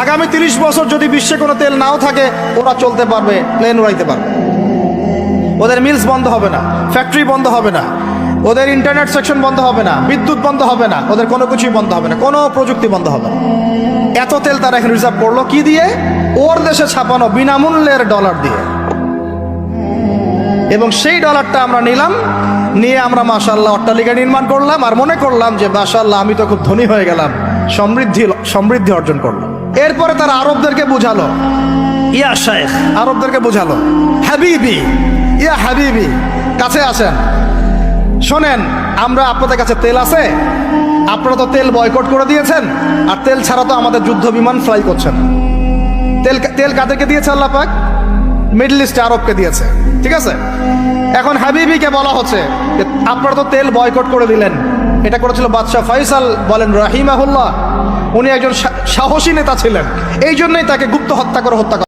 আগামী 30 বছর যদি বিশ্বে কোনো তেল নাও থাকে, ওরা চলতে পারবে, প্লেন উড়াইতে পারবে। ওদের মিলস বন্ধ হবে না, ফ্যাক্টরি বন্ধ হবে না, ওদের ইন্টারনেট সেকশন বন্ধ হবে না, বিদ্যুৎ বন্ধ হবে না, ওদের কোনো কিছুই বন্ধ হবে না, কোনো প্রযুক্তি বন্ধ হবে না। এত তেল তারা এখন রিজার্ভ করলো কি দিয়ে? ওর দেশে ছাপানো বিনামূল্যের ডলার দিয়ে। এবং সেই ডলারটা আমরা নিলাম, নিয়ে আমরা মাশাআল্লাহ অট্টালিকা নির্মাণ করলাম, আর মনে করলাম যে মাশাআল্লাহ আমি তো খুব ধনী হয়ে গেলাম, সমৃদ্ধি অর্জন করলাম। এরপরে তারা আরবদেরকে বুঝালো, ইয়া শাইখ, আরবদেরকে বুঝালো, হাবিবি, ইয়া হাবিবি, কাছে আসেন, শোনেন, আমরা আপনাদের কাছে তেল আছে, আপনারা তো তেল বয়কট করে দিয়েছেন, আর তেল ছাড়া তো আমাদের যুদ্ধ বিমান ফ্লাই করছেন। তেল কাদেরকে দিয়েছে আল্লাহ পাক? মিডল ইস্টে আরবকে দিয়েছে, ঠিক আছে। এখন হাবিবিকে বলা হচ্ছে যে আপনারা তো তেল বয়কট করে দিলেন। এটা করেছিল বাদশাহ ফয়সাল, বলেন রাহিমাহুল্লাহ। উনি একজন সাহসী নেতা ছিলেন, এই জন্যই তাকে গুপ্ত হত্যা করা